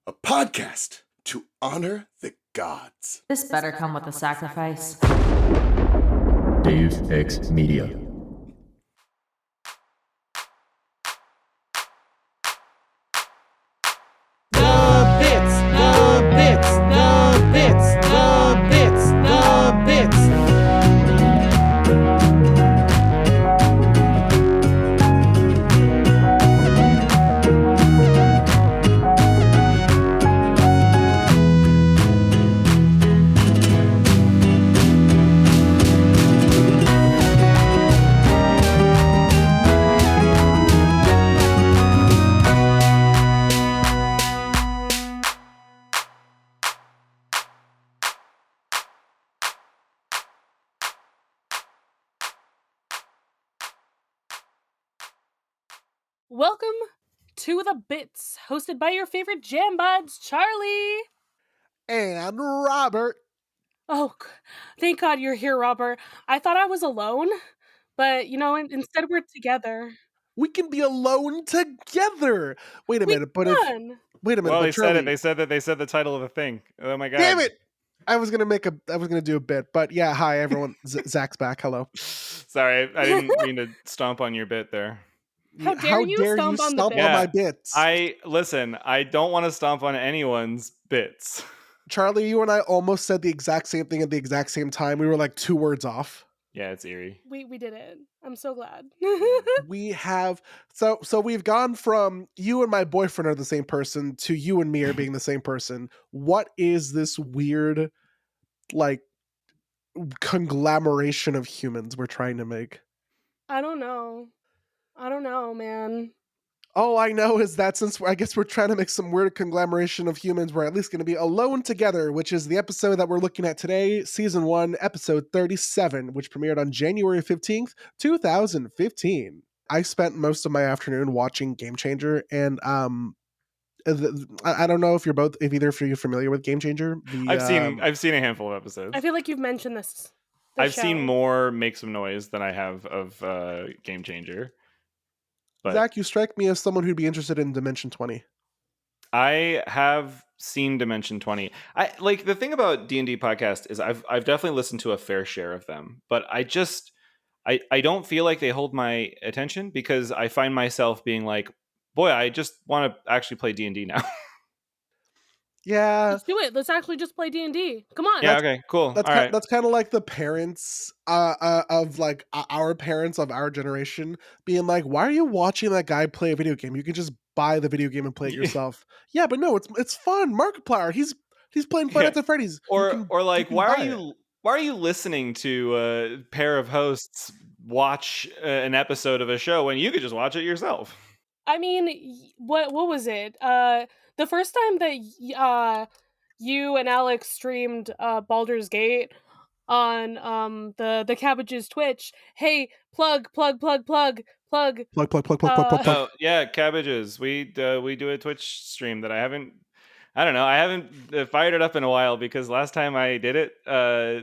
a podcast to honor the gods. This better come with a sacrifice. Dave X Media. Welcome to The Bits, hosted by your favorite jam buds, Charlie. And Robert. Oh, thank God you're here, Robert. I thought I was alone, but instead we're together. We can be alone together. Wait a minute, but Fun. wait a minute. Well, but they Charlie, said it. They said the title of the thing. Oh my god! Damn it! I was gonna do a bit, but yeah. Hi everyone. Zach's back. Hello. Sorry, I didn't mean to stomp on your bit there. How dare you stomp on the bit? on my bits? I don't want to stomp on anyone's bits. Charlie, you and I almost said the exact same thing at the exact same time. We were like 2 words off. Yeah, it's eerie. We did it. I'm so glad. We have so we've gone from you and my boyfriend are the same person to you and me are being the same person. What is this weird, like, conglomeration of humans we're trying to make? I don't know, man. All I know is that since I guess we're trying to make some weird conglomeration of humans, we're at least going to be alone together, which is the episode that we're looking at today, season 1, episode 37, which premiered on January 15th, 2015. I spent most of my afternoon watching Game Changer, and I don't know if either of you are familiar with Game Changer. I've seen a handful of episodes. I feel like you've mentioned this. I've seen more Make Some Noise than I have of Game Changer. But Zach, you strike me as someone who'd be interested in Dimension 20. I have seen Dimension 20. I like the thing about D&D podcast is I've definitely listened to a fair share of them, but I don't feel like they hold my attention because I find myself being like, boy, I just want to actually play D&D now. Yeah, let's do it. Let's actually just play D&D. Come on. Yeah. Okay. Cool. That's kind of like the parents of like our parents of our generation being like, "Why are you watching that guy play a video game? You can just buy the video game and play it yourself." Yeah, but no, it's fun. Markiplier, he's playing Five Nights at Freddy's. Or like, why are you listening to a pair of hosts watch an episode of a show when you could just watch it yourself? I mean, what was it? The first time that you and Alex streamed Baldur's Gate on the Cabbages Twitch. Hey, plug. Oh yeah, Cabbages. We do a Twitch stream that I haven't fired it up in a while because last time I did it,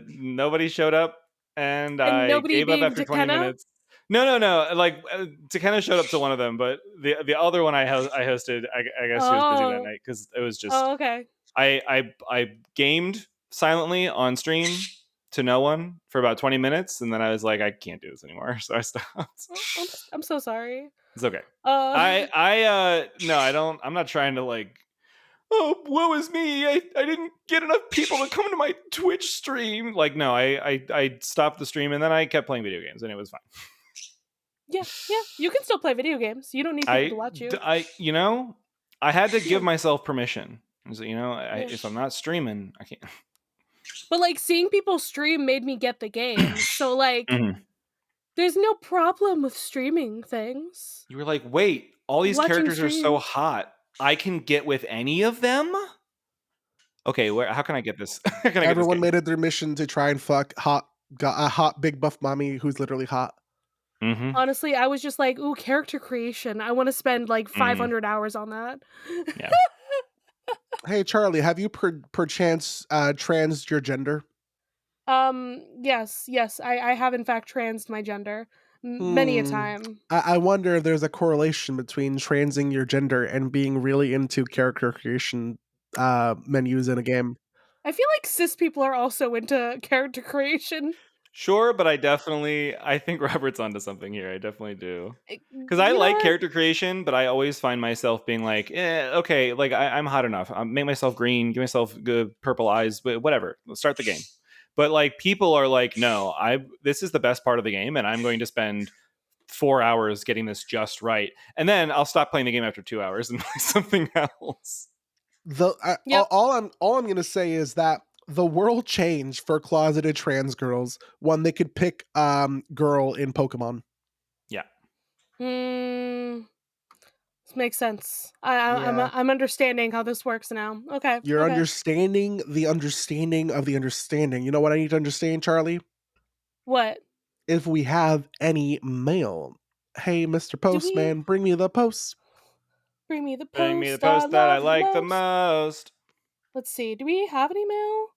nobody showed up and I gave up after 20 minutes. No. Like Takena showed up to one of them, but the other one I hosted, I guess he was busy that night because it was just. Oh, okay. I gamed silently on stream to no one for about 20 minutes, and then I was like, I can't do this anymore, so I stopped. I'm so sorry. It's okay. I don't. I'm not trying to like. Oh, woe is me! I didn't get enough people to come to my Twitch stream. Like, no, I stopped the stream and then I kept playing video games and it was fine. Yeah, you can still play video games. You don't need people to watch you. I had to give myself permission. So, if I'm not streaming, I can't. But like seeing people stream made me get the game. So like, there's no problem with streaming things. You were like, wait, all these characters are so hot. I can get with any of them? Okay, how can I get this? Everyone made it their mission to try and fuck a hot big buff mommy who's literally hot. Mm-hmm. Honestly, I was just like, ooh, character creation. I want to spend like 500 hours on that. Yeah. Hey, Charlie, have you perchance transed your gender? Yes, I have in fact transed my gender many a time. I wonder if there's a correlation between transing your gender and being really into character creation menus in a game. I feel like cis people are also into character creation. Sure, but I think Robert's onto something here. I definitely do. Because I You know like what? character creation, but I always find myself being like, okay, like I'm hot enough. I'll make myself green, give myself good purple eyes, but whatever. Let's start the game. But like people are like, no, this is the best part of the game, and I'm going to spend 4 hours getting this just right, and then I'll stop playing the game after 2 hours and play something else. Yep. All I'm gonna say is that the world changed for closeted trans girls when they could pick girl in Pokemon. Yeah. This makes sense. Yeah. I'm understanding how this works now. Okay. You're Okay. understanding the understanding of the understanding. You know what I need to understand, Charlie? What? If we have any mail. Hey, Mr. Do we Postman, bring me the post. bring me the Bring me the post I post that I love the like the most? most. Let's see. Do we have any mail?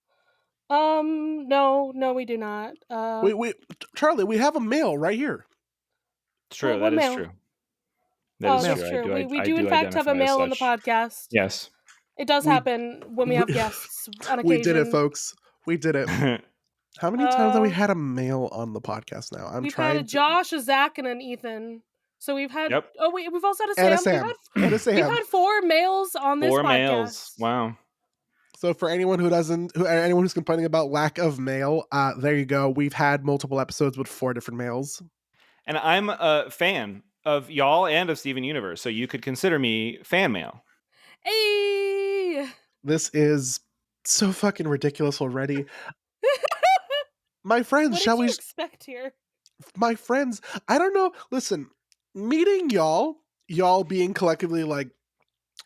No, we do not. Wait, Charlie, we have a mail right here. True, what that is mail? true. That is That's true. true. We I do in do fact have a identify as mail on the such. podcast. Yes. It does We- happen when we have guests on occasion. We did it, folks. We did it. How many times have we had a mail on the podcast now? We've had a Josh, a Zach, and an Ethan. So we've had. Yep. Oh wait, we've also had a And Sam. And a Sam. We've had 4 males on this 4 podcast. males. Wow. So for anyone who's complaining about lack of mail, there you go. We've had multiple episodes with 4 different mails. And I'm a fan of y'all and of Steven Universe, so you could consider me fan mail. Hey! This is so fucking ridiculous already. My friends, What shall did we? you expect here? My friends, I don't know. Listen, meeting y'all being collectively like,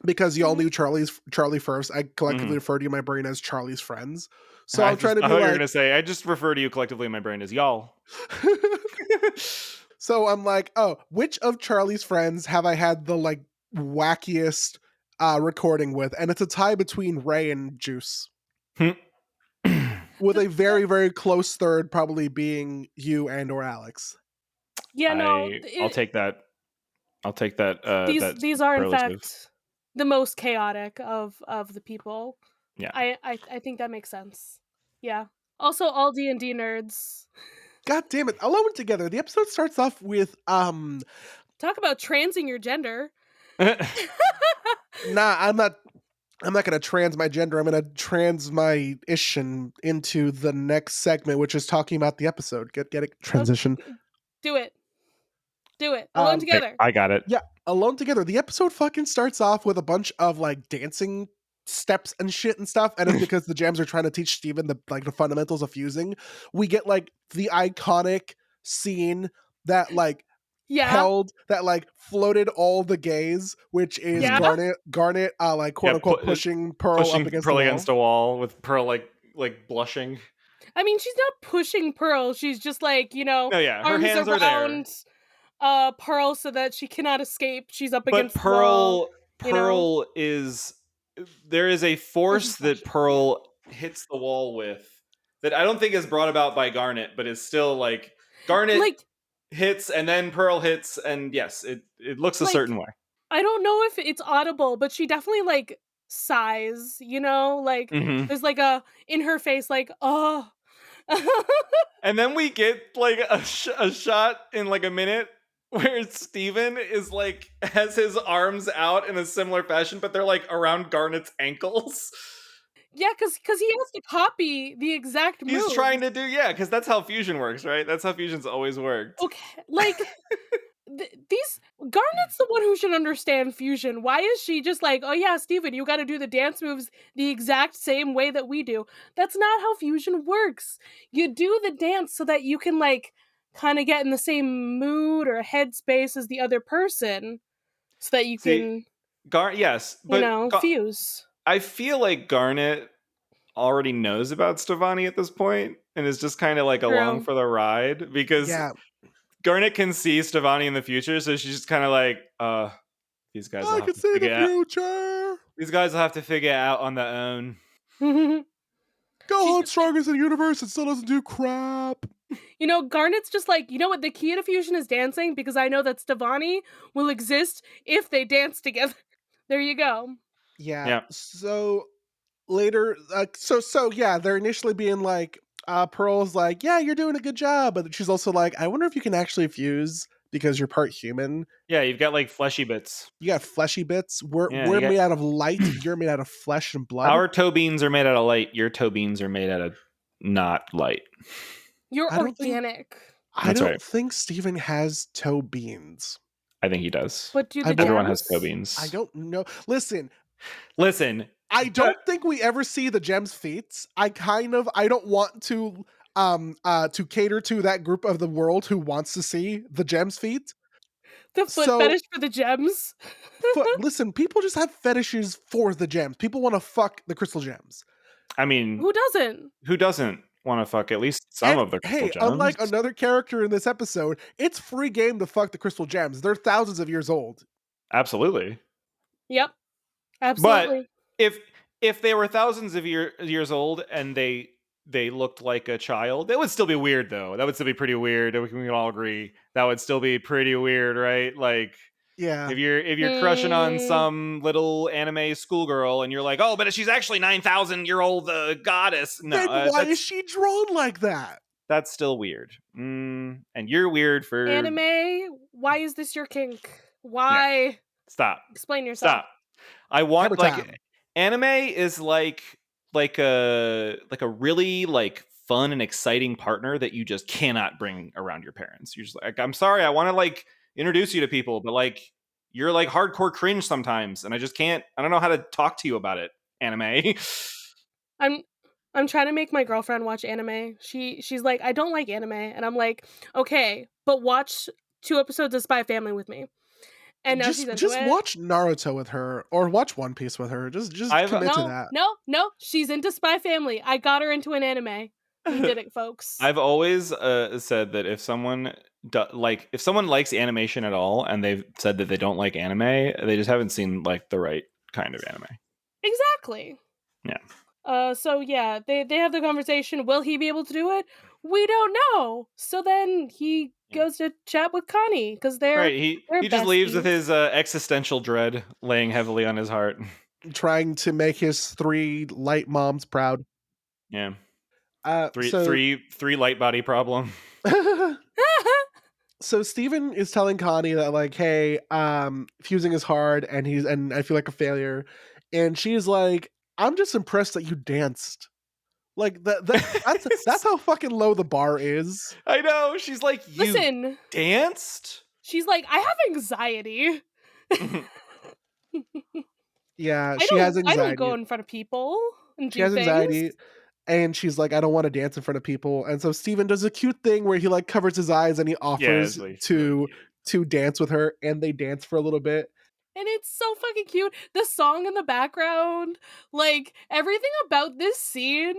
because y'all knew Charlie first, I collectively refer to you in my brain as Charlie's friends. So I'm trying to be I thought you were like, gonna say, I just refer to you collectively in my brain as y'all. So I'm like, oh, which of Charlie's friends have I had the like wackiest recording with? And it's a tie between Ray and Juice. With a very, very close third probably being you and or Alex. Yeah, no. I'll take that. I'll take that. These are in fact the most chaotic of the people. Yeah. I think that makes sense. Yeah. Also, all D&D nerds. God damn it! Alone Together. The episode starts off with Talk about transing your gender. Nah, I'm not gonna trans my gender. I'm gonna trans my ishin into the next segment, which is talking about the episode. Get it? Transition. Do it. Alone Together. I got it. Yeah, Alone Together. The episode fucking starts off with a bunch of like dancing steps and shit and stuff, and it's because the jams are trying to teach Steven the fundamentals of fusing. We get like the iconic scene that like held that like floated all the gays, which is Garnet like quote unquote pushing Pearl up against Pearl the wall. against a wall with Pearl like blushing. I mean, she's not pushing Pearl. She's just like, her arms hands are around Pearl so that she cannot escape. She's up against the wall. Pearl is there is a force that Pearl hits the wall with that I don't think is brought about by Garnet, but is still like Garnet hits and then Pearl hits, and yes, it looks a certain way. I don't know if it's audible, but she definitely like sighs, there's like a in her face like, oh. And then we get like a shot in like a minute where Steven is like has his arms out in a similar fashion, but they're like around Garnet's ankles. Yeah, because he has to copy the exact move. He's trying to do, because that's how fusion works, right? That's how fusion's always worked. Okay, like Garnet's the one who should understand fusion. Why is she just like, oh yeah, Steven, you got to do the dance moves the exact same way that we do? That's not how fusion works. You do the dance so that you can like kind of get in the same mood or headspace as the other person, so that you can, fuse. I feel like Garnet already knows about Stevani at this point and is just kind of like along for the ride because Garnet can see Stevani in the future, so she's just kind of like, these guys. I can see the future. These guys will have to figure it out on their own. Gohan strongest in the universe and still doesn't do crap. Garnet's just like, you know what? The key to fusion is dancing, because I know that Stevani will exist if they dance together. There you go. Yeah. So later, so yeah, they're initially being like, Pearl's like, yeah, you're doing a good job, but she's also like, I wonder if you can actually fuse because you're part human. Yeah, you've got like fleshy bits. You got fleshy bits. Yeah, We're you got made out of light. You're made out of flesh and blood. our toe beans are made out of light. Your toe beans are made out of not light. You're I don't think- organic. I That's don't right. think Steven has toe beans. I think he does. But do I the bel- Everyone has gems? toe beans. I don't know. Listen, Listen, I don't think we ever see the gems feats. I don't want to cater to that group of the world who wants to see the gems feat. The foot So- fetish for the gems. Listen, people just have fetishes for the gems. People want to fuck the crystal gems. I mean, Who doesn't? who doesn't want to fuck at least some And, of the crystal hey, gems? unlike another character in this episode, it's free game to fuck the crystal gems. They're thousands of years old. Absolutely. Yep. Absolutely. If they were thousands of years old and they looked like a child, that would still be weird though. That would still be pretty weird. We can all agree that would still be pretty weird, right? Like, Yeah. if you're crushing on some little anime schoolgirl and you're like, oh, but she's actually 9,000-year-old goddess. No, Then why is she drawn like that? that's still weird. And you're weird for Anime, why is this your kink? Why? Stop. Explain yourself. Stop. I want Hammer time. anime is like a really like fun and exciting partner that you just cannot bring around your parents. You're just like, I'm sorry, I want to like introduce you to people, but like you're like hardcore cringe sometimes, and I just can't. I don't know how to talk to you about it. Anime. I'm trying to make my girlfriend watch anime. She's like, I don't like anime, and I'm like, okay, but watch 2 episodes of Spy Family with me. And now she's into just it. watch Naruto with her or watch One Piece with her. Just commit to that. No, she's into Spy Family. I got her into an anime. We did it, folks. I've always said that if someone if someone likes animation at all and they've said that they don't like anime, they just haven't seen like the right kind of anime. Exactly. Yeah. So yeah, they have the conversation. Will he be able to do it? We don't know. So then he goes to chat with Connie because they're right. He just leaves with besties. his existential dread laying heavily on his heart. Trying to make his 3 light moms proud. Yeah. So Three light body problem. So Steven is telling Connie that like, hey, fusing is hard and I feel like a failure. And she's like, I'm just impressed that you danced. Like that's how fucking low the bar is. I know. She's like, you Listen, danced? she's like, I have anxiety. Yeah, she has anxiety. I don't go in front of people and She do has things. anxiety. And she's like, I don't want to dance in front of people. And so Steven does a cute thing where he like covers his eyes and he offers it's really to dance with her, and they dance for a little bit. And it's so fucking cute. The song in the background, like everything about this scene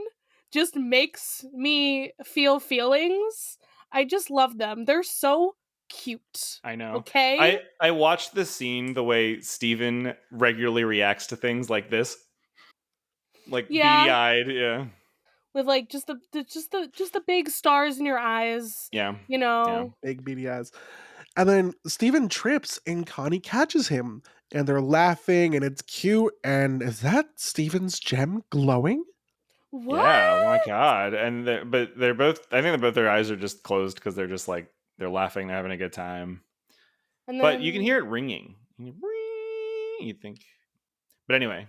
just makes me feel feelings. I just love them. They're so cute. I know. Okay? I watched this scene the way Steven regularly reacts to things like this. Like Yeah. beady-eyed, yeah. With like just the big stars in your eyes. Yeah. You know. Big beady eyes. And then Steven trips and Connie catches him. And they're laughing and it's cute. And is that Steven's gem glowing? What? Yeah, oh my god. And they're both, I think their eyes are just closed because they're just like, they're laughing, they're having a good time. And But you can hear it ringing. You think. But anyway.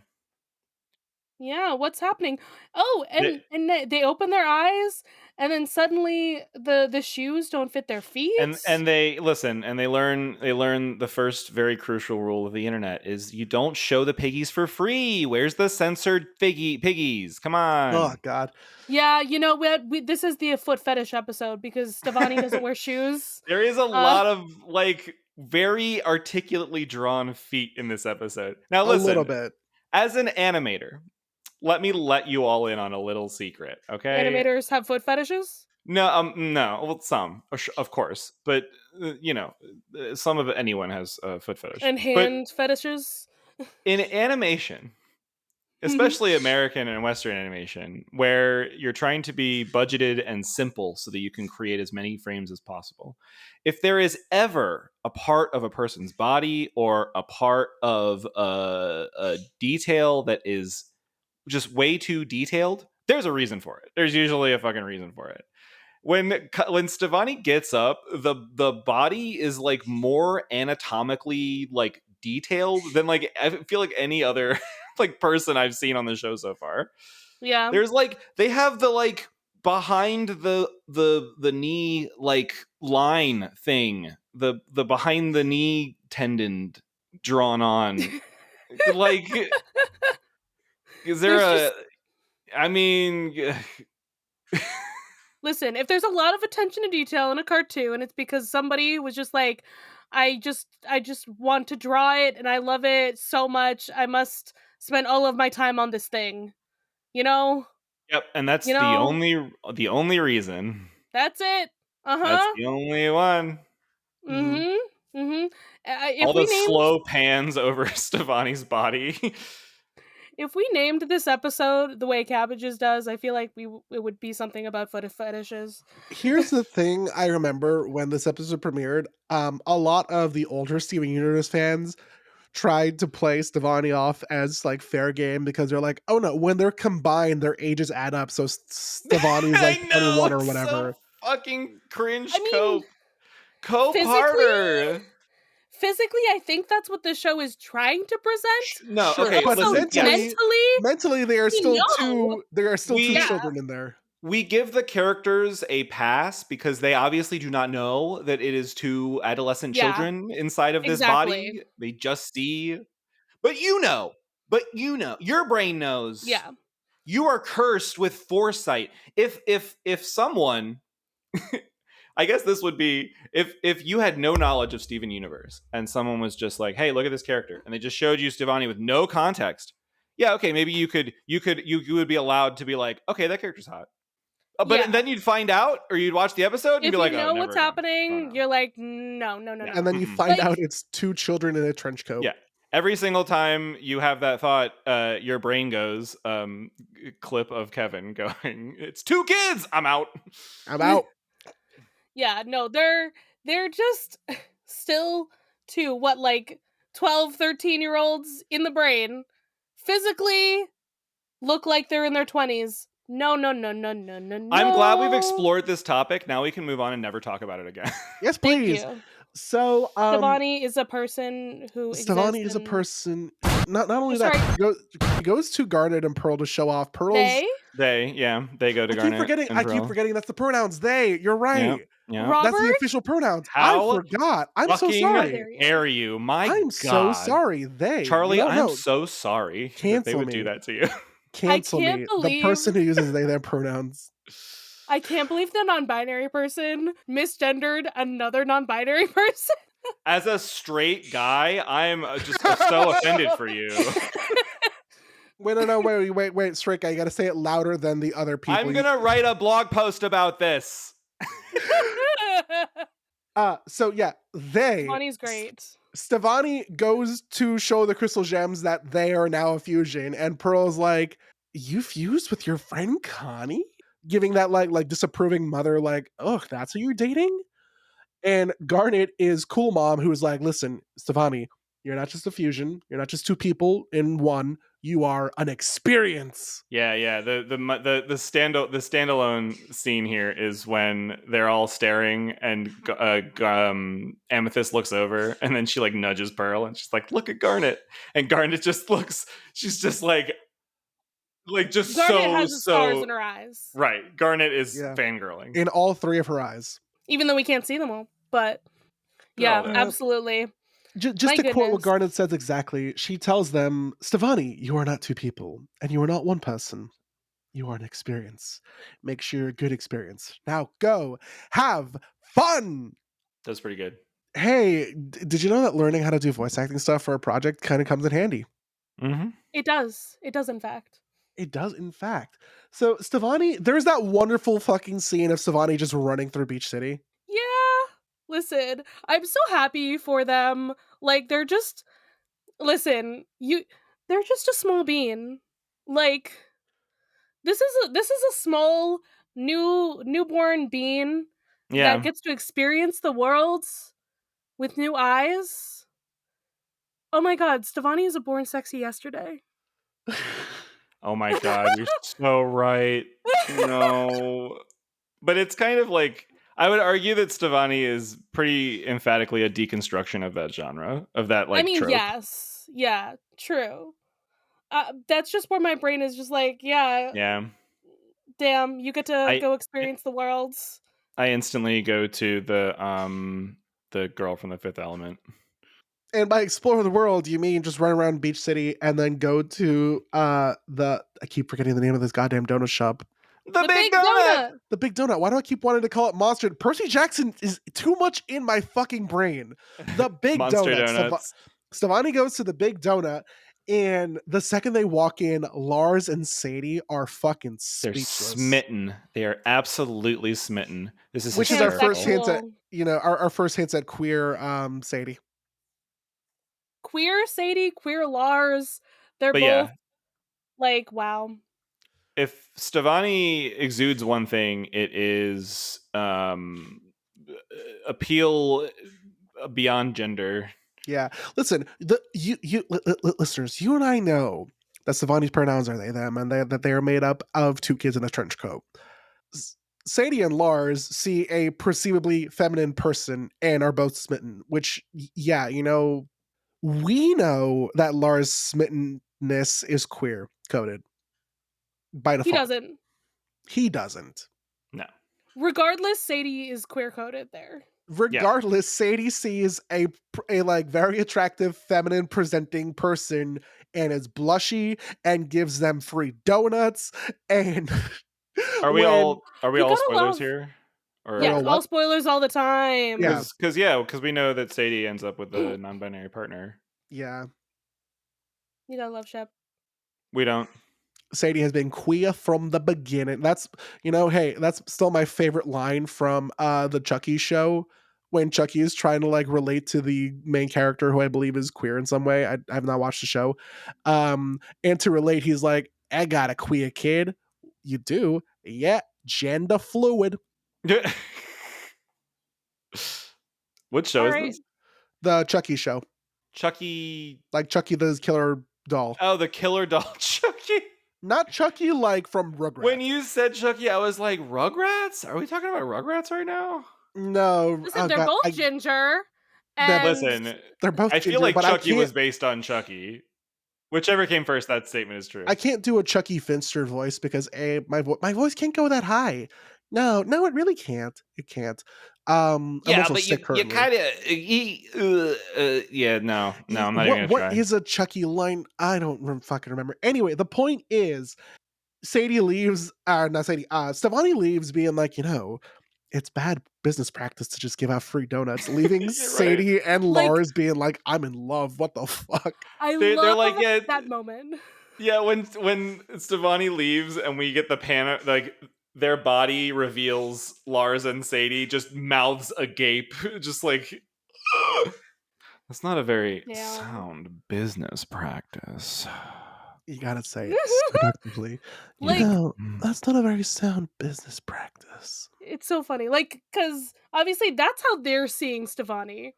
Yeah, what's happening? Oh, and they open their eyes, and then suddenly the shoes don't fit their feet. And they listen, and they learn the first very crucial rule of the internet is you don't show the piggies for free. Where's the censored piggies? Come on. Oh god. Yeah, you know we this is the foot fetish episode because Stevani doesn't wear shoes. There is a lot of like very articulately drawn feet in this episode. Now listen, a little bit. As an animator, let me let you all in on a little secret, okay? Animators have foot fetishes? No, no. Well, some, of course, but you know, some of anyone has a foot fetish And hand fetishes? In animation, especially American and Western animation, where you're trying to be budgeted and simple so that you can create as many frames as possible. If there is ever a part of a person's body or a part of a detail that is just way too detailed, there's a reason for it. There's usually a fucking reason for it. When Stevani gets up, the body is like more anatomically like detailed than like I feel like any other like person I've seen on the show so far. Yeah. There's like they have the like behind the knee like line thing, the behind the knee tendon drawn on. Like, is there There's a? I mean, Listen, if there's a lot of attention to detail in a cartoon, it's because somebody was just like, I just want to draw it and I love it so much. I must spend all of my time on this thing. You know? yep, and that's You know? the only reason. That's it. That's Uh-huh. the only one. Mhm. Mhm. All If the we named slow pans over Stevani's body. if we named this episode the way Cabbages does, I feel like it would be something about foot fetishes. Here's the thing I remember when this episode premiered. A lot of the older Steven Universe fans tried to play Stevani off as like fair game because they're like, oh no, when they're combined, their ages add up. So Stevani's like I 21 know, or it's whatever. so fucking cringe. I mean, Cope physically, harder. I think that's what the show is trying to present. No, Sure, okay, but Also, listen. Yes, mentally, they are we still know. two We children in there. we give the characters a pass because they obviously do not know that it is two adolescent Yeah, children inside of this exactly. body. They just see, but your brain knows. Yeah. You are cursed with foresight. If someone, I guess this would be if you had no knowledge of Steven Universe and someone was just like, "Hey, look at this character," and they just showed you Stevani with no context. Yeah, okay, maybe you would be allowed to be like, "Okay, that character's hot." But Yeah. then you'd find out, or you'd watch the episode and If be you like, "Oh, know never what's again." Oh, happening, no. you're like, no, no, no, Yeah. And no. then you Mm-mm. find Like- out it's two children in a trench coat. Yeah. Every single time you have that thought, your brain goes, clip of Kevin going, "It's two kids. I'm out." I'm out. Yeah, no, they're just still to what, like 12, 13-year-olds in the brain physically look like they're in their 20s. No, no, no, no, no, no, no. I'm glad we've explored this topic. Now we can move on and never talk about it again. Yes, Thank please. you. So, Stevani is a person who Stevani exists is a in- person. Not only Sorry. that, he goes to Garnet and Pearl to show off. Pearl's. They? They go to Garnet. I keep forgetting that's the pronouns. They. You're right. Yeah. Robert? That's the official pronouns. How I forgot. I'm so fucking sorry. dare you? My I'm God. so sorry. They. Charlie, No, I'm no. so sorry that they Cancel would me. do that to you. Cancel I can't me. believe- The person who uses they, their pronouns. I can't believe the non-binary person misgendered another non-binary person. As a straight guy, I'm just so offended for you. Wait, Straight guy, you gotta say it louder than the other people. I'm gonna write a blog post about this. So yeah, they. Bonnie's great. Stevani goes to show the crystal gems that they are now a fusion, and Pearl's like, "You fused with your friend Connie?" Giving that like disapproving mother, like, "Oh, that's who you're dating?" And Garnet is cool mom, who's like, "Listen, Stevani, you're not just a fusion. You're not just two people in one. You are an experience." Yeah. The standalone scene here is when they're all staring and Amethyst looks over and then she like nudges Pearl and she's like, "Look at Garnet," and Garnet just looks. She's just like just Garnet has the so stars in her eyes. right. Garnet is Yeah. fangirling. In all three of her eyes. Even though we can't see them all. But yeah, Oh, absolutely. Just My to quote what goodness. Garnet says exactly, she tells them, "Stevani, you are not two people, and you are not one person. You are an experience. Make sure a good experience. Now go have fun." That's pretty good. Hey, did you know that learning how to do voice acting stuff for a project kind of comes in handy? Mm-hmm. It does. It does, in fact. It does, in fact. So Stevani, there's that wonderful fucking scene of Stevani just running through Beach City. Yeah. Listen, I'm so happy for them. Like, they're just... Listen, they're just a small bean. Like, this is a small newborn bean Yeah. that gets to experience the world with new eyes. Oh my god, Stevani is a born sexy yesterday. Oh my god, you're so right. No. But it's kind of like, I would argue that Stevani is pretty emphatically a deconstruction of that genre, of that I like mean, trope. yes. Yeah, true. That's just where my brain is just like, yeah, Yeah. damn, you get to I go experience the worlds. I instantly go to the girl from The Fifth Element. And by explore the world, you mean just run around Beach City and then go to the I keep forgetting the name of this goddamn donut shop. The The Big Big Donut! Donut! The Big Donut. Why do I keep wanting to call it Monster? Percy Jackson is too much in my fucking brain. The Big Monster Donut. Donuts. Stevani goes to the Big Donut, and the second they walk in, Lars and Sadie are fucking They're speechless. smitten. They are absolutely smitten. This is Which is our hysterical. first hints at, Pansexual. our first hints at queer Sadie. Queer Sadie, queer Lars. They're But both yeah, like, wow. if Stevani exudes one thing, it is appeal beyond gender. Yeah. Listen, listeners, you and I know that Stevani's pronouns are they, them, and that they are made up of two kids in a trench coat. Sadie and Lars see a perceivably feminine person and are both smitten, which, yeah, we know that Lars' smittenness is queer coded by He default. doesn't. He doesn't. No. Regardless, Sadie is queer coded there. Regardless, Sadie sees a like very attractive, feminine presenting person and is blushy and gives them free donuts. And Are we all You gotta spoilers love- here? Or Yeah, what? all spoilers all the time. Yeah. because we know that Sadie ends up with a non-binary partner. Yeah. You gotta love Shep. We don't. Sadie has been queer from the beginning. That's, hey, that's still my favorite line from the Chucky show when Chucky is trying to like relate to the main character who I believe is queer in some way. I have not watched the show. And to relate, he's like, I got a queer kid. You do? Yeah, gender fluid. What show All is right. this? The Chucky show. Chucky. Like Chucky the killer doll. Oh, the killer doll Chucky. Not Chucky like from Rugrats. When you said Chucky, I was like, Rugrats? Are we talking about Rugrats right now? No. Listen, oh they're God, both ginger. And Listen, they're both I feel ginger, like but Chucky I can't, was based on Chucky. Whichever came first, that statement is true. I can't do a Chucky Finster voice because my voice can't go that high. No, it really can't. It can't. I'm Yeah, also but sick you currently. kind of yeah, no, I'm not even gonna What try. is a Chucky line? I don't fucking remember. Anyway, the point is, Sadie leaves. Not Sadie. Stevani leaves, being like, it's bad business practice to just give out free donuts. Leaving You're Sadie and Like- Lars being like, I'm in love. What the fuck? I They're love like, yeah, that moment. Yeah, when Stevani leaves and we get the pan, like their body reveals Lars and Sadie, just mouths agape, just like that's not a very Yeah. sound business practice. You gotta say it seductively. Like- That's not a very sound business practice. It's so funny. Like, because obviously that's how they're seeing Stevani.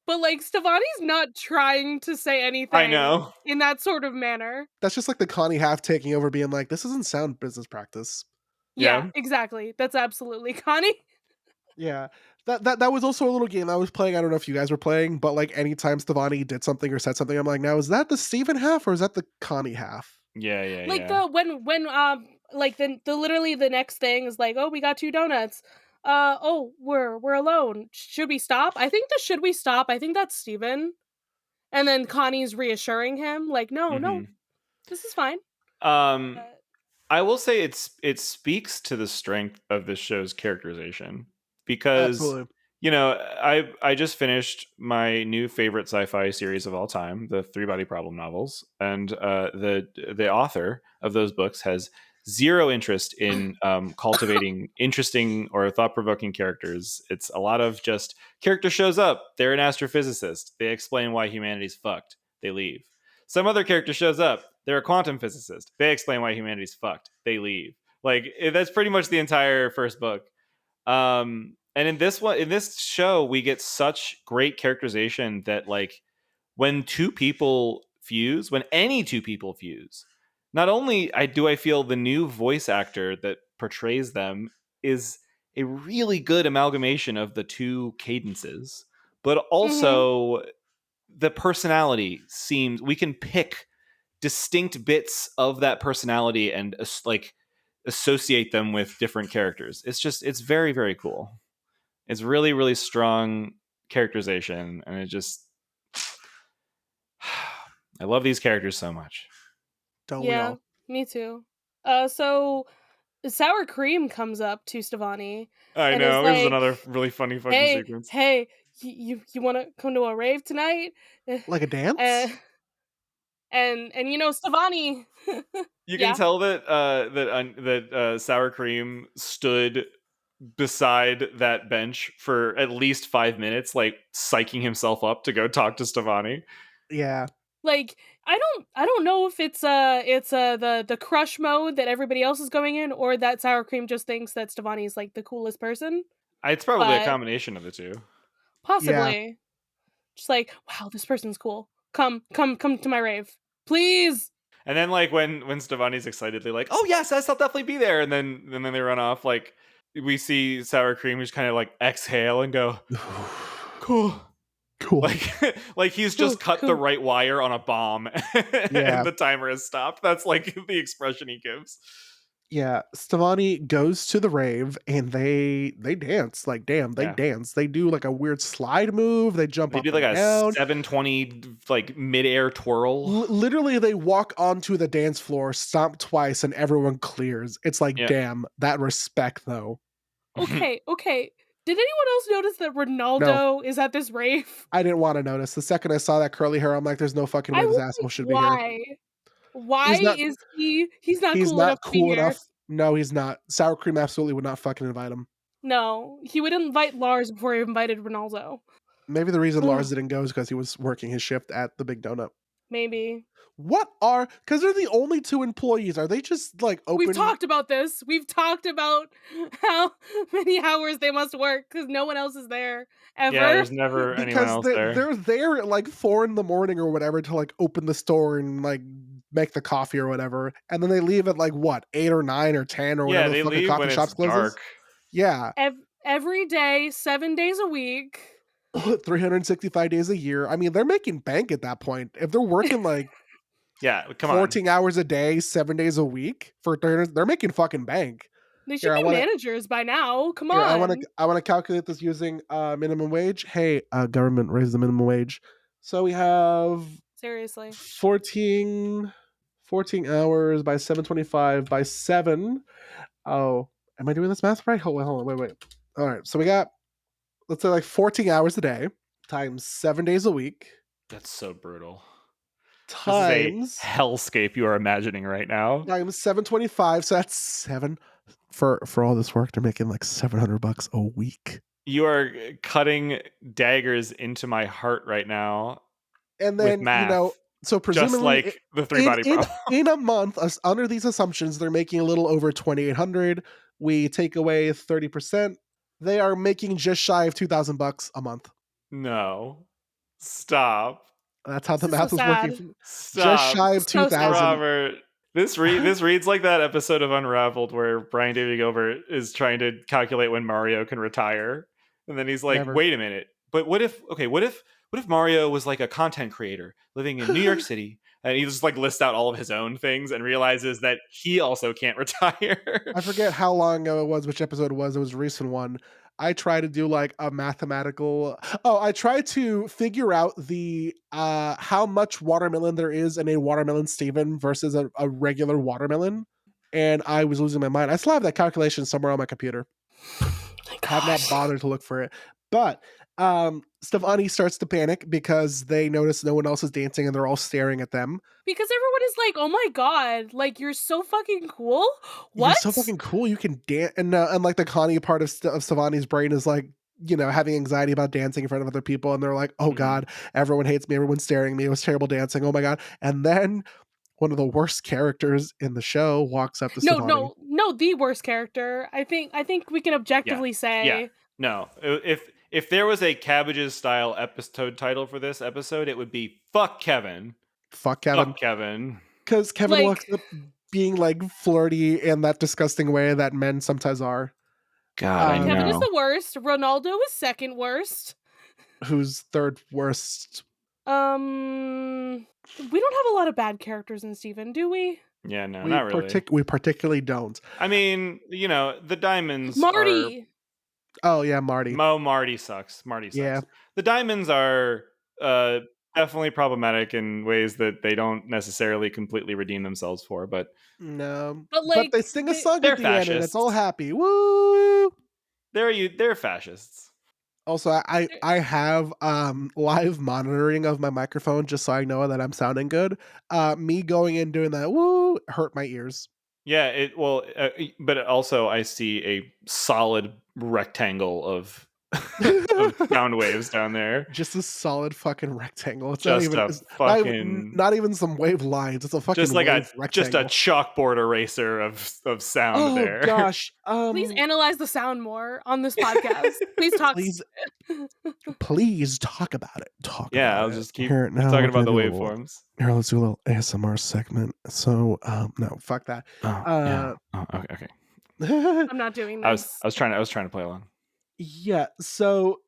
But, like, Stevani's not trying to say anything I know. in that sort of manner. That's just like the Connie half taking over, being like, "This isn't sound business practice." Yeah, Yeah. exactly. That's absolutely Connie. Yeah, that was also a little game I was playing. I don't know if you guys were playing, but like anytime Stevani did something or said something, I'm like, now is that the Steven half or is that the Connie half? Yeah. Like when like the literally the next thing is like, oh, we got 2 donuts. Oh, we're alone. Should we stop? I think should we stop? I think that's Steven. And then Connie's reassuring him, like, no, this is fine. I will say it speaks to the strength of this show's characterization because Absolutely. I just finished my new favorite sci-fi series of all time, the 3 Body Problem novels, and the author of those books has zero interest in cultivating interesting or thought-provoking characters. It's a lot of just character shows up, they're an astrophysicist, they explain why humanity's fucked, they leave. Some other character shows up, they're a quantum physicist, they explain why humanity's fucked, they leave. Like that's pretty much the entire first book. And in this show, we get such great characterization that like when any two people fuse, not only do I feel the new voice actor that portrays them is a really good amalgamation of the two cadences, but also the personality seems we can pick distinct bits of that personality and like associate them with different characters. It's very, very cool. It's really, really strong characterization, and it just I love these characters so much. Don't we Yeah, all? me too. So sour cream comes up to Stevani I and is know. This is like, another really funny fucking "Hey, sequence. hey, you want to come to a rave tonight?" Like a dance? and and Stevani, You can yeah, tell that sour cream stood beside that bench for at least 5 minutes, like psyching himself up to go talk to Stevani. Yeah. like I don't know if it's the crush mode that everybody else is going in, or that sour cream just thinks that Stevani is like the coolest person, It's probably a but combination of the two. Yeah. possibly just like, wow, this person's cool. Come to my rave, please. And then like when Stevani's excitedly like, "Oh yes, I'll definitely be there," and then they run off. Like we see sour cream just kind of like exhale and go, "Cool." Cool. Like he's Cool, just cut the cool. right wire on a bomb Yeah. and the timer has stopped. That's like the expression he gives. Yeah, Stevani goes to the rave and they dance. Like, damn, they Yeah. dance. They do like a weird slide move. They jump They up do like and a down. 720 like midair twirl. Literally, they walk onto the dance floor, stomp twice, and everyone clears. It's like, Yeah. damn, that respect though. Okay. Did anyone else notice that No, Ronaldo is at this rave? I didn't want to notice. The second I saw that curly hair, I'm like, there's no fucking I way this was asshole like, should be here. why? Why He's not. is he's not He's cool not enough to be cool here? enough. No, he's not. Sour cream absolutely would not fucking invite him. No, he would invite Lars before he invited Ronaldo. Maybe the reason Lars Ugh, didn't go is because he was working his shift at the Big Donut. maybe. Because they're the only two employees. Are they just like We've open? talked about this. We've talked about how many hours they must work because no one else is there ever. Yeah, there's never anyone Because else there. they're there at like 4 a.m. or whatever to like open the store and like make the coffee or whatever. And then they leave at like what, 8 or 9 or 10 or Yeah, whatever the they fucking leave coffee when shops it's closes. dark. Yeah. Every day, 7 days a week. 365 days a year. I mean, they're making bank at that point. If they're working like Yeah, come on. 14 hours a day, 7 days a week for 300, they're making fucking bank. They should Here, I be want to managers by now. Come Here, on. I want to calculate this using minimum wage. Hey, government raise the minimum wage. So we have Seriously. 14 hours by 725 by 7. Oh, am I doing this math right? Hold on, wait. All right, so we got, let's say like 14 hours a day times 7 days a week That's so brutal. times This is a hellscape you are imagining right now. times 725. So that's 7 for all this work. They're making like $700 a week. You are cutting daggers into my heart right now. And then, with math, so presumably just like the three body problem. in a month, under these assumptions, they're making a little over 2,800. We take away 30%. They are making just shy of $2,000 a month. No. Stop. That's how the This is math so was working. sad. Stop. Just shy of So sad. 2,000. Robert. This reads like that episode of Unraveled where Brian Davy Gilbert is trying to calculate when Mario can retire. And then he's like, Never. wait a minute. But what if Mario was like a content creator living in New York City, and he just like lists out all of his own things and realizes that he also can't retire? I forget how long ago it was, which episode it was. It was a recent one. I try to do like a mathematical. I try to figure out the how much watermelon there is in a watermelon Steven versus a regular watermelon, and I was losing my mind. I still have that calculation somewhere on my computer. Have not bothered to look for it, but Stefani starts to panic because they notice no one else is dancing and they're all staring at them. Because everyone is like, "Oh my god, like you're so fucking cool." What? You're so fucking cool. You can dance, and like the Connie part of Stefani's brain is like, having anxiety about dancing in front of other people, and they're like, "Oh God, everyone hates me. Everyone's staring at me. It was terrible dancing. Oh my God!" And then one of the worst characters in the show walks up to Stefani. No, the worst character. I think we can objectively say. Yeah. No. If there was a Cabbages style episode title for this episode, it would be "Fuck Kevin." Fuck Kevin. Fuck Kevin. Because Kevin Like- walks up being like flirty in that disgusting way that men sometimes are. God, I Kevin is know. the worst. Ronaldo is second worst. Who's third worst? We don't have a lot of bad characters in Steven, do we? Yeah, no, not really. We particularly don't. I mean, the diamonds Marty. Oh yeah, Marty. Marty sucks. Marty sucks. Yeah. The diamonds are definitely problematic in ways that they don't necessarily completely redeem themselves for, but No. But, But like, they sing a song they're at the end and it's all fascists. happy. Woo! they're fascists. Also, I have live monitoring of my microphone just so I know that I'm sounding good. Me going in doing that woo hurt my ears. Yeah, but also I see a solid rectangle of sound waves down there. Just a solid fucking rectangle. It's Just a fucking not even some wave lines. It's a fucking just like wave just a rectangle. chalkboard eraser of sound Oh there. gosh. Please analyze the sound more on this podcast. Please talk. Please talk about it. I'll just keep Here, now talking we're about the gonna do a little- waveforms. Here, let's do a little ASMR segment. So, no, fuck that. Yeah. Oh, okay. I'm not doing this. I was trying to play along. Yeah, so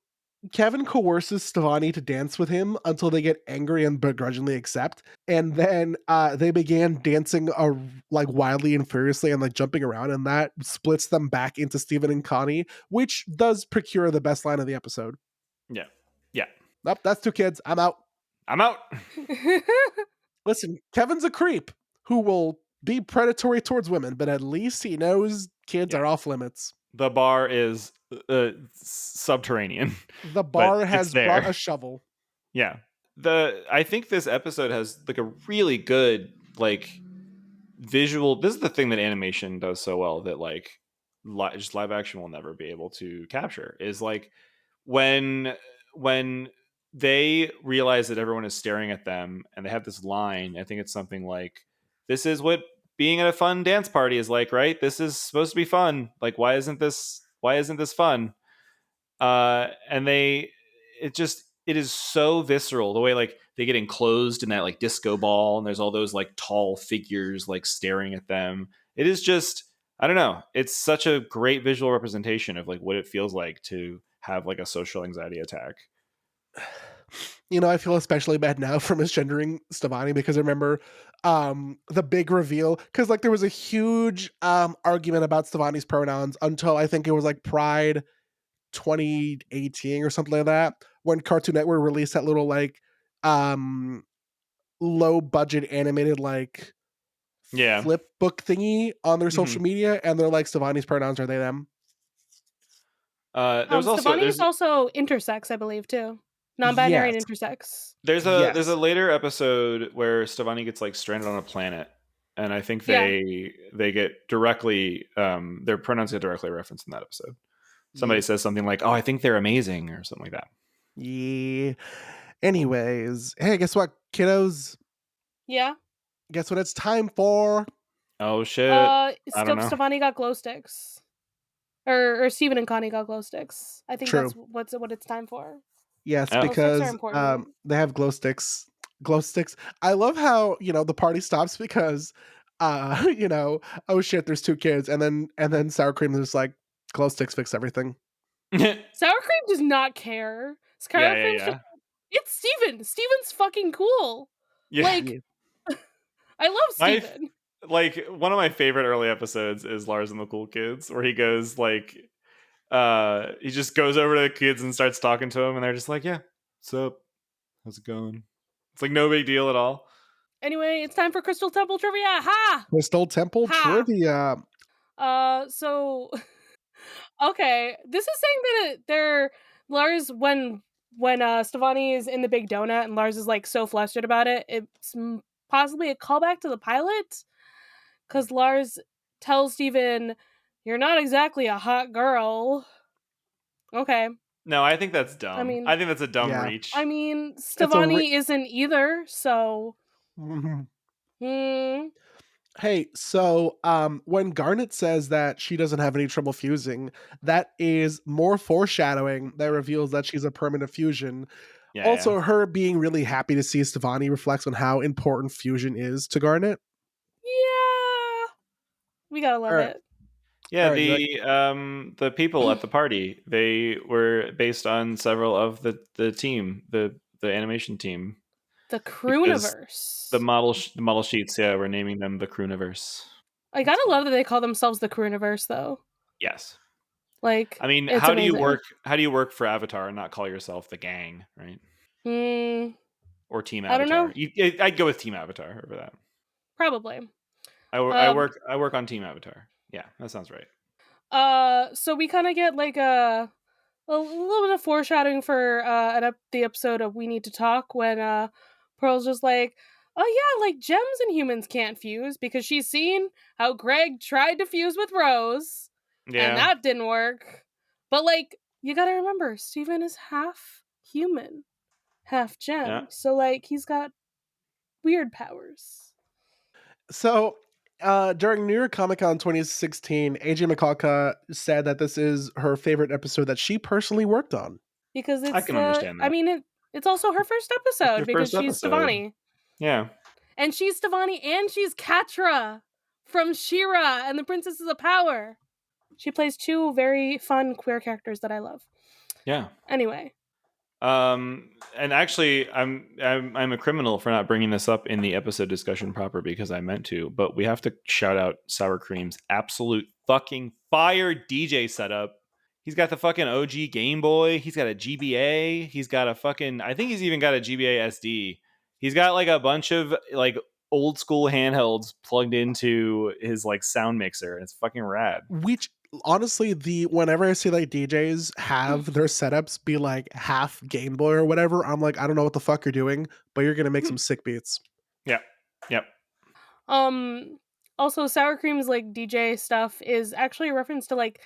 Kevin coerces Stevani to dance with him until they get angry and begrudgingly accept, and then they began dancing like wildly and furiously and like jumping around, and that splits them back into Steven and Connie, which does procure the best line of the episode. Yeah. Nope, that's 2 kids. I'm out. Listen, Kevin's a creep who will be predatory towards women, but at least he knows kids are off limits. The bar is subterranean. The bar has there. brought a shovel. Yeah. I think this episode has like a really good like visual. This is the thing that animation does so well that like just live action will never be able to capture, is like when they realize that everyone is staring at them and they have this line. I think it's something like, "This is what being at a fun dance party is like, right? This is supposed to be fun. Like, why isn't this fun?" And it is so visceral, the way like they get enclosed in that like disco ball and there's all those like tall figures like staring at them. It is just, I don't know. It's such a great visual representation of like what it feels like to have like a social anxiety attack. I feel especially bad now for misgendering Stevani because I remember the big reveal, because like there was a huge argument about Stevani's pronouns until I think it was like Pride 2018 or something like that, when Cartoon Network released that little like low budget animated like flip book thingy on their social media, and they're like, Stevani's pronouns are they them. Stevani is also intersex, I believe, too. Non-binary and intersex. There's a later episode where Stevani gets like stranded on a planet, and I think they get directly their pronouns get directly referenced in that episode. Somebody says something like, "Oh, I think they're amazing," or something like that. Yeah. Anyways, hey, guess what, kiddos? Yeah. Guess what it's time for? Oh shit! I don't know. Stevani got glow sticks, or Steven and Connie got glow sticks. I think that's what it's time for. Yes, because they have glow sticks. I love how the party stops because oh shit, there's 2 kids, and then sour cream is just like, glow sticks fix everything. Sour cream does not care. It's Steven. Steven's fucking cool. Yeah. Like, I love Steven. Like, one of my favorite early episodes is Lars and the Cool Kids, where he goes like, he just goes over to the kids and starts talking to them, and they're just like, "Yeah, what's up? How's it going?" It's like no big deal at all. Anyway, it's time for Crystal Temple trivia. Ha! Crystal Temple trivia. So okay, this is saying that they're Lars when Stevani is in the big donut and Lars is like so flustered about it. It's possibly a callback to the pilot, because Lars tells Steven, "You're not exactly a hot girl." Okay. No, I think that's dumb. I think that's a dumb reach. I mean, Stevani isn't either, so. Hey, so when Garnet says that she doesn't have any trouble fusing, that is more foreshadowing that reveals that she's a permanent fusion. Her being really happy to see Stevani reflects on how important fusion is to Garnet. We gotta love All right. it. Yeah, All right, the people at the party, they were based on several of the team, the animation team, The because Crooniverse. the model sheets, yeah, we're naming them the Crooniverse. I gotta love that they call themselves the Crooniverse, though. Yes. Like, I mean, it's how do you amazing. work for Avatar and not call yourself the gang, right? Or Team I don't Avatar? know. I'd go with Team Avatar over that. Probably. I work on Team Avatar. Yeah, that sounds right. So we kind of get like a little bit of foreshadowing for the episode of We Need to Talk when Pearl's just like, oh yeah, like gems and humans can't fuse because she's seen how Greg tried to fuse with Rose and Yeah. that didn't work. But like, you gotta remember, Steven is half human, half gem. Yeah. So like, he's got weird powers. So, during New York Comic Con 2016, AJ McCullough said that this is her favorite episode that she personally worked on. Because I it's can understand that. I mean it's also her first episode Your because first she's episode. Stevani. Yeah. And she's Stevani and she's Katra from She-Ra and the Princesses of Power. She plays two very fun queer characters that I love. Yeah. Anyway. And actually, I'm a criminal for not bringing this up in the episode discussion proper because I meant to, but we have to shout out Sour Cream's absolute fucking fire DJ setup. He's got the fucking OG Game Boy. He's got a GBA. He's got a fucking, I think he's even got a GBA SD. He's got like a bunch of like old school handhelds plugged into his like sound mixer. And it's fucking rad. Which honestly, whenever I see like DJs have their setups be like half Game Boy or whatever, I'm like, I don't know what the fuck you're doing, but you're gonna make some sick beats. Yep. Yep. Also Sour Cream's like DJ stuff is actually a reference to like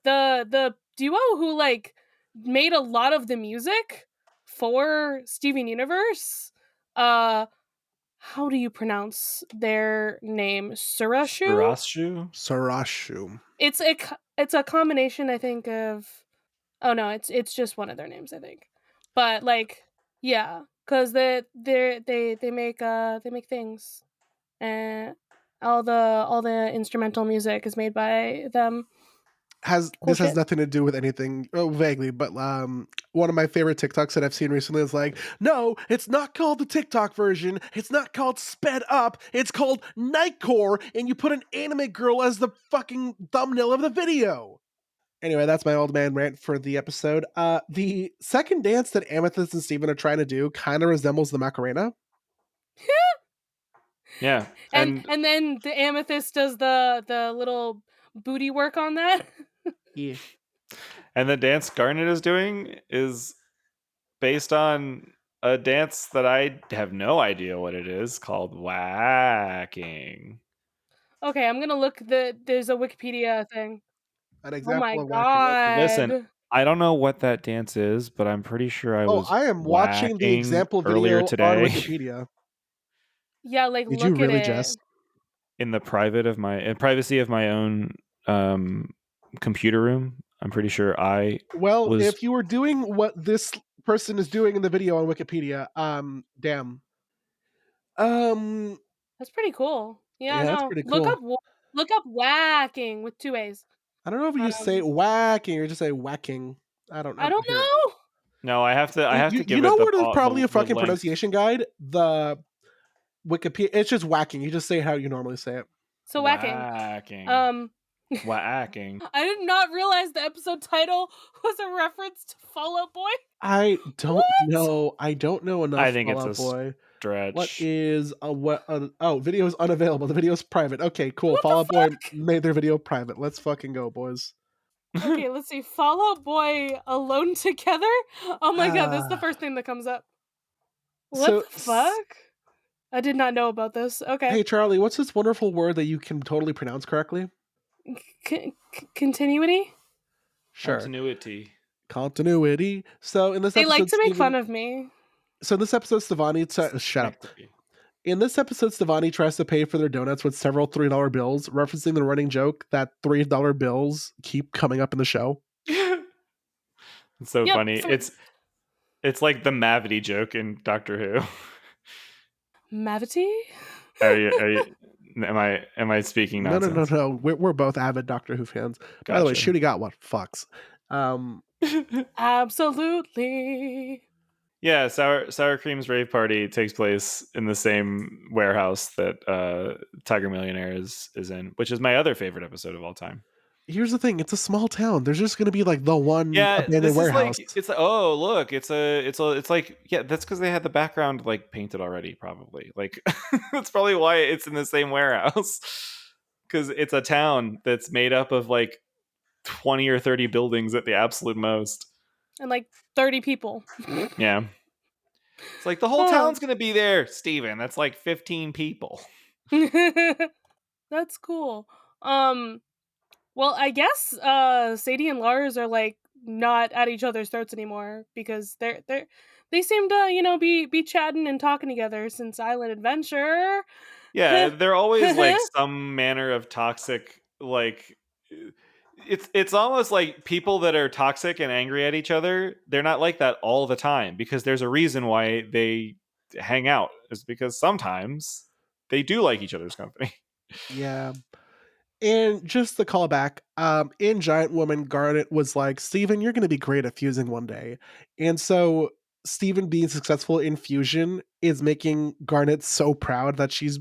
the duo who like made a lot of the music for Steven Universe. How do you pronounce their name? Surashu? Sarashu. It's a combination, I think, of oh no, it's just one of their names, I think. But like, yeah, because they make things, and all the instrumental music is made by them. This has shit. nothing to do with anything vaguely, but one of my favorite TikToks that I've seen recently is like, no, it's not called the TikTok version. It's not called Sped Up. It's called Nightcore, and you put an anime girl as the fucking thumbnail of the video. Anyway, that's my old man rant for the episode. The second dance that Amethyst and Steven are trying to do kind of resembles the Macarena. Yeah. And then the Amethyst does the little booty work on that. Yeah. And the dance Garnet is doing is based on a dance that I have no idea what it is called whacking. Okay, I'm gonna look. There's a Wikipedia thing. An Oh my example of whacking. Okay. Listen, I don't know what that dance is, but I'm pretty sure I was I am watching the whacking example earlier video on today Wikipedia. Yeah, like Did you look really, at it. Jess? in the privacy of my own computer room. I'm pretty sure I Well, was. if you were doing what this person is doing in the video on Wikipedia, damn. That's pretty cool. Yeah, Yeah, that's no. pretty cool. Look up whacking with 2 A's. I don't know if you just say whacking or just say whacking. I don't I don't hear it. know. No, I have to. I have to give you know it the. where there's probably a the fucking length. pronunciation guide? The Wikipedia. It's just whacking. You just say how you normally say it. So whacking. Whacking. I did not realize the episode title was a reference to Fall Out Boy. I don't What? know. I don't know enough. I think Fall it's Out a Boy. stretch. What is video is unavailable. The video is private. Okay, cool. What the Fall Out Boy fuck? made their video private. Let's fucking go, boys. Okay, let's see. Fall Out Boy Alone Together? Oh my god, this is the first thing that comes up. What the fuck? I did not know about this. Okay. Hey, Charlie, what's this wonderful word that you can totally pronounce correctly? Continuity? Sure. Continuity. So in this they episode, like to make fun of me. So in this episode, shut up. In this episode, Stevani tries to pay for their donuts with several $3 bills, referencing the running joke that $3 bills keep coming up in the show. It's so funny. It's like the Mavity joke in Doctor Who. Mavity? Are you Am I speaking No. nonsense? We're both avid Doctor Who fans. By the way, Gotcha. Shooty got what fucks. Absolutely. Yeah, sour cream's rave party takes place in the same warehouse that Tiger Millionaire is in, which is my other favorite episode of all time. Here's the thing: it's a small town. There's just gonna be like the one Yeah, abandoned this is warehouse. like it's oh look, it's like yeah, that's because they had the background like painted already, probably. Like that's probably why it's in the same warehouse. Because it's a town that's made up of like 20 or 30 buildings at the absolute most. And like 30 people. Yeah. It's like the whole Oh. town's gonna be there, Steven. That's like 15 people. That's cool. Well, I guess Sadie and Lars are like not at each other's throats anymore because they seem to, be chatting and talking together since Island Adventure. Yeah, they're always like some manner of toxic, like it's almost like people that are toxic and angry at each other, they're not like that all the time because there's a reason why they hang out. Is because sometimes they do like each other's company. Yeah. And just the callback, in Giant Woman, Garnet was like, Steven, you're going to be great at fusing one day. And so Steven being successful in fusion is making Garnet so proud that she's,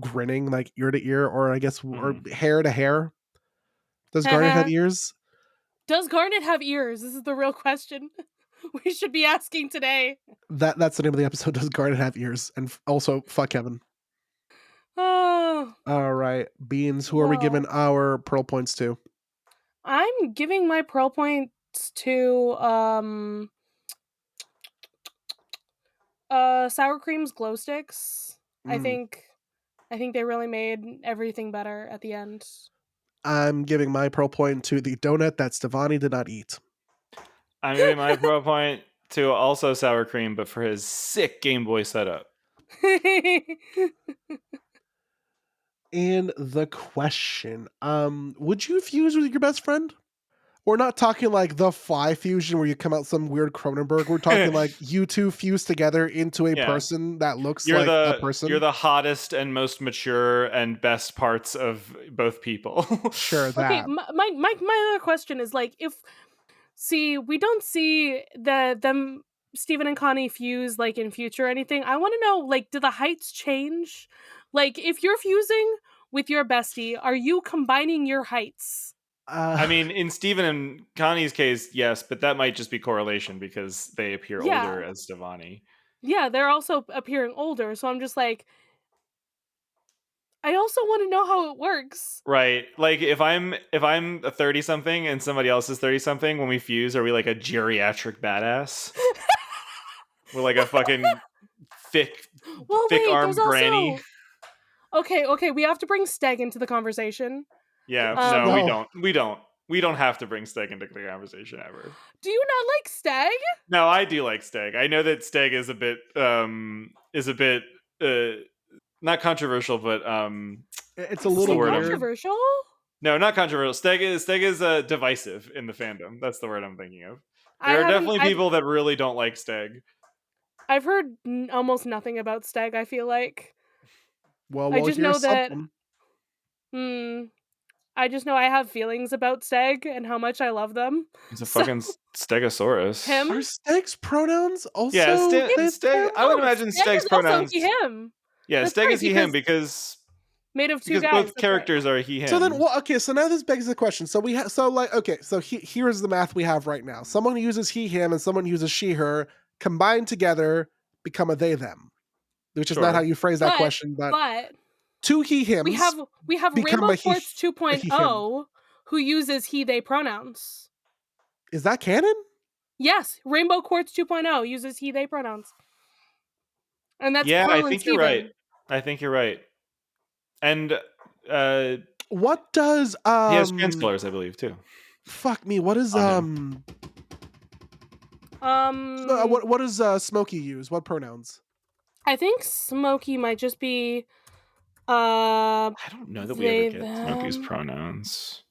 grinning like ear to ear, or I guess, or hair to hair. Does Garnet have ears? Does Garnet have ears? This is the real question we should be asking today. That's the name of the episode. Does Garnet have ears? And also, fuck Kevin. Oh. All right. Beans, who are we giving our pearl points to? I'm giving my pearl points to sour cream's glow sticks. I think they really made everything better at the end. I'm giving my pearl point to the donut that Stevani did not eat. I'm giving my pearl point to also sour cream, but for his sick Game Boy setup. And the question, would you fuse with your best friend? We're not talking like the Phi fusion where you come out some weird Cronenberg. We're talking like you two fuse together into a person that looks like a person. You're the hottest and most mature and best parts of both people. Sure, that. Okay, my other question is like, we don't see them Stephen and Connie fuse like in future or anything. I want to know, like, do the heights change? Like, if you're fusing with your bestie, are you combining your heights? I mean, in Stephen and Connie's case, yes, but that might just be correlation because they appear older as Stevani. Yeah, they're also appearing older, so I'm just like, I also want to know how it works. Right. Like if I'm a 30-something and somebody else is 30-something, when we fuse, are we like a geriatric badass? We're like a fucking thick-armed granny. Okay, we have to bring Steg into the conversation. Yeah, no, we don't. We don't have to bring Steg into the conversation ever. Do you not like Steg? No, I do like Steg. I know that Steg is a bit not controversial, but it's a little weird. Controversial? No, not controversial. Steg is divisive in the fandom. That's the word I'm thinking of. There are definitely people that really don't like Steg. I've heard almost nothing about Steg, I feel like. Well, I just know that something. I just know I have feelings about Steg and how much I love them. He's a fucking Stegosaurus. Him? Are Steg's pronouns also? Yeah, Steg. I would imagine Steg's pronouns. Also he, him. Yeah, That's Steg right, is he, him because made of two because guys. both characters are he, him. So then, so now this begs the question. So we have, here's the math we have right now. Someone uses he, him, and someone uses she, her, combined together, become a they, them. Which is not how you phrase that question, but two he, hims. We have Rainbow Quartz 2.0 who uses he, they pronouns. Is that canon? Yes, Rainbow Quartz 2.0 uses he, they pronouns. And that's I think you're right. I think you're right. And what does he has transpillers, I believe, too. Fuck me. What is what does Smokey use? What pronouns? I think Smokey might just be I don't know that we ever get Smokey's pronouns.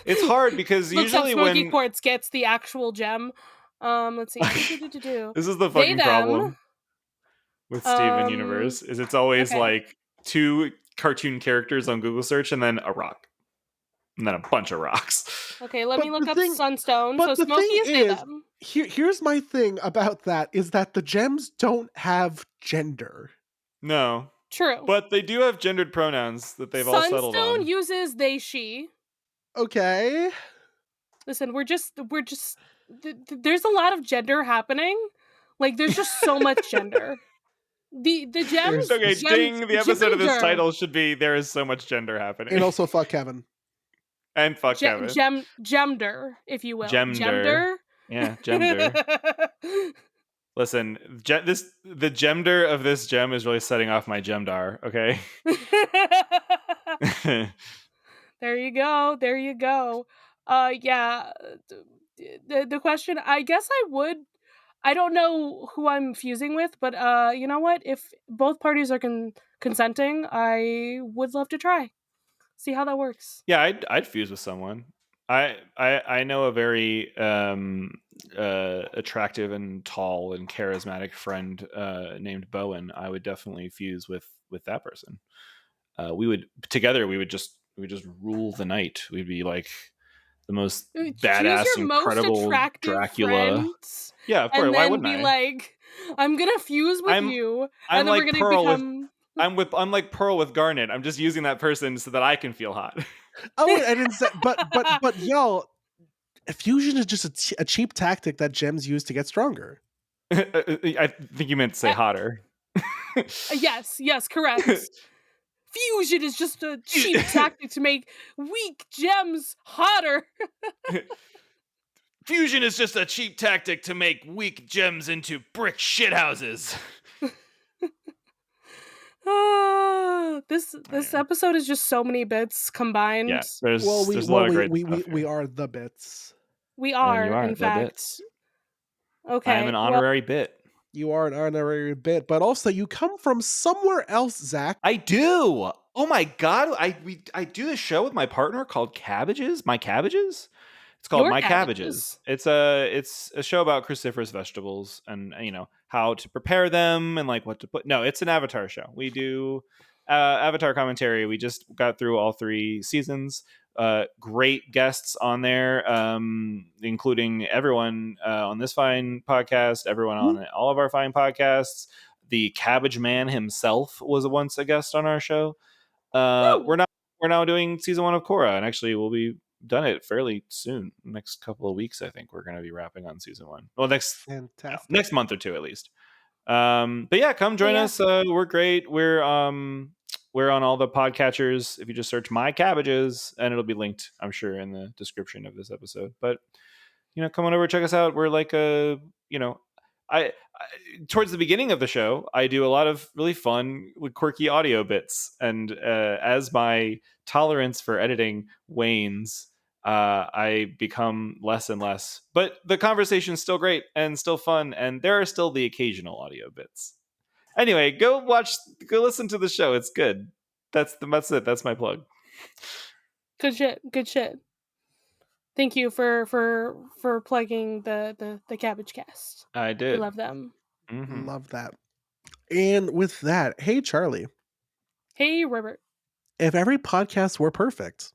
It's hard because usually Smokey when Quartz gets the actual gem. Let's see. This is the fucking problem with Steven Universe is it's always like two cartoon characters on Google search, and then a rock. And then a bunch of rocks. Okay, let But me look the up thing- sunstone. but So the smoky thing is they is- them. Here's my thing about that is that the gems don't have gender. No. True. But they do have gendered pronouns that they've all settled Sunstone on. uses they, she. Okay. Listen, we're just there's a lot of gender happening. Like there's just so much gender. The gems. Okay, There's- ding! The episode of this gender. title should be "There is so much gender happening." And also fuck Kevin. And fuck Kevin. Gemder, if you will. Gemder. Yeah, gemder. Listen, the gemder of this gem is really setting off my gemdar. Okay. There you go. There you go. Yeah. The question, I guess I don't know who I'm fusing with, but you know what? If both parties are consenting, I would love to try. See how that works. Yeah, I'd fuse with someone. I know a very attractive and tall and charismatic friend named Bowen. I would definitely fuse with that person. We would just rule the night. We'd be like the most badass, Choose your incredible most attractive Dracula. friends, Yeah, of course. and Why then wouldn't be I? like, I'm gonna fuse with you, I'm and then like we're gonna Pearl become. I'm like Pearl with Garnet. I'm just using that person so that I can feel hot. Oh, wait, I didn't say, but y'all, fusion is just a cheap tactic that gems use to get stronger. I think you meant to say hotter. Yes, correct. Fusion is just a cheap tactic to make weak gems hotter. Fusion is just a cheap tactic to make weak gems into brick shithouses. This episode is just so many bits combined. Yeah, there's Well, a lot of great we stuff here. are the bits. We you are, are in the fact. bits. Okay. I am an honorary bit. You are an honorary bit, but also you come from somewhere else, Zach. I do. Oh my god! I do a show with my partner called Cabbages. My Cabbages. It's called Your My Cabbages. Cabbages. It's a show about cruciferous vegetables and how to prepare them and like what to put. No, it's an Avatar show. We do Avatar commentary. We just got through all 3 seasons. Great guests on there, including everyone on this fine podcast, everyone on all of our fine podcasts. The Cabbage Man himself was once a guest on our show. We're now doing season 1 of Korra, and actually we'll be done it fairly soon. Next couple of weeks, I think we're going to be wrapping on season 1. Well, next month or 2 at least. But yeah, come join us. We're great. We're on all the podcatchers. If you just search My Cabbages, and it'll be linked, I'm sure, in the description of this episode. But come on over, check us out. We're like I towards the beginning of the show, I do a lot of really fun, quirky audio bits, and as my tolerance for editing wanes, I become less and less. But the conversation's still great and still fun, and there are still the occasional audio bits. Anyway, go listen to the show. It's good. That's it. That's my plug. Good shit. Thank you for plugging the Cabbage Cast. I did. We love them. Mm-hmm. Love that. And with that, hey Charlie. Hey Robert. If every podcast were perfect,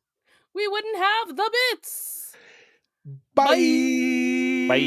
we wouldn't have the bits. Bye. Bye.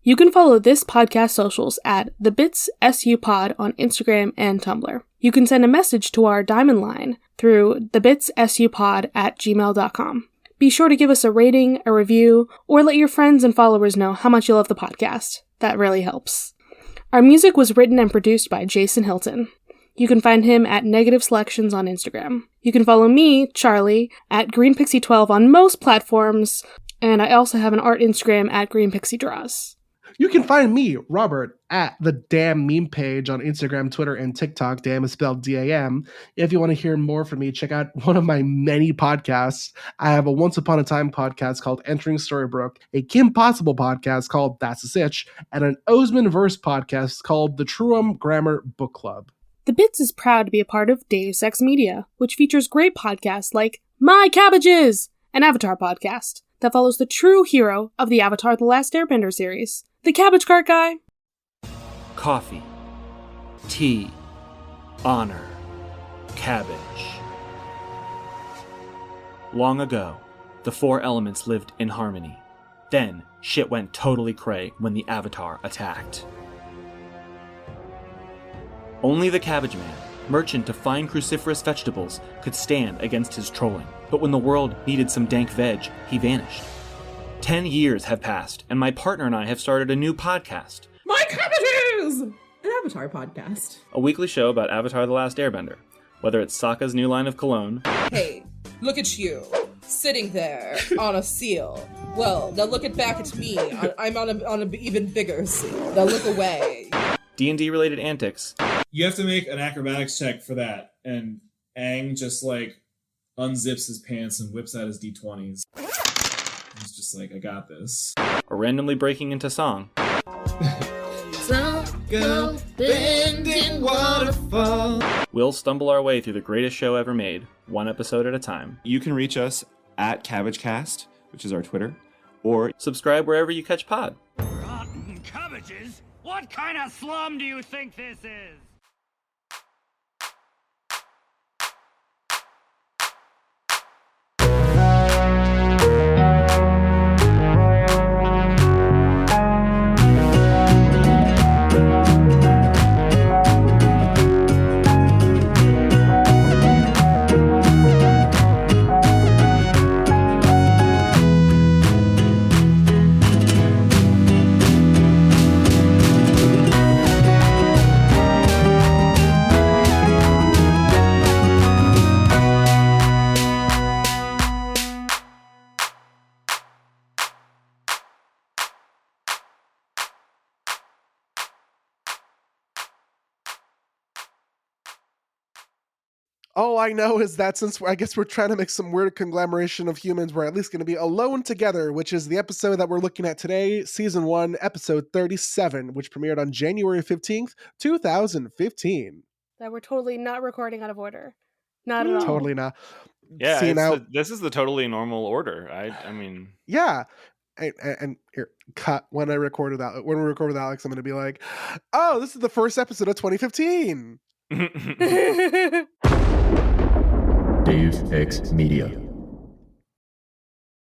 You can follow this podcast socials at The Bits SU Pod on Instagram and Tumblr. You can send a message to our Diamond line through thebitssupod@gmail.com. Be sure to give us a rating, a review, or let your friends and followers know how much you love the podcast. That really helps. Our music was written and produced by Jason Hilton. You can find him at Negative Selections on Instagram. You can follow me, Charlie, at GreenPixie12 on most platforms, and I also have an art Instagram at GreenPixieDraws. You can find me, Robert, at the Damn Meme page on Instagram, Twitter, and TikTok. Damn is spelled D-A-M. If you want to hear more from me, check out one of my many podcasts. I have a Once Upon a Time podcast called Entering Storybrooke, a Kim Possible podcast called That's a Sitch, and an Osman Verse podcast called the Truum Grammar Book Club. The Bits is proud to be a part of Deus Ex Media, which features great podcasts like My Cabbages, an Avatar podcast that follows the true hero of the Avatar The Last Airbender series, the Cabbage Cart Guy. Coffee, tea, honor, cabbage. Long ago, the four elements lived in harmony. Then, shit went totally cray when the Avatar attacked. Only the Cabbage Man, merchant of fine cruciferous vegetables, could stand against his trolling. But when the world needed some dank veg, he vanished. 10 years have passed, and my partner and I have started a new podcast. My Cabbages! An Avatar podcast. A weekly show about Avatar The Last Airbender. Whether it's Sokka's new line of cologne. Hey, look at you, sitting there on a seal. Well, now look back at me. I'm on an even bigger seal. Now look away. D&D related antics. You have to make an acrobatics check for that, and Aang just like unzips his pants and whips out his d20s. He's just like, I got this. Or randomly breaking into song. Go bending waterfall. We'll stumble our way through the greatest show ever made, one episode at a time. You can reach us at CabbageCast, which is our Twitter, or subscribe wherever you catch pod. Rotten cabbages? What kind of slum do you think this is? All I know is that since I guess we're trying to make some weird conglomeration of humans, we're at least going to be alone together, which is the episode that we're looking at today, season 1, episode 37, which premiered on January 15th, 2015. That we're totally not recording out of order. Not at all. Totally not. Yeah, this is the totally normal order. I mean, yeah. And here, cut when we record with Alex, I'm going to be like, oh, this is the first episode of 2015. Deus Ex Media.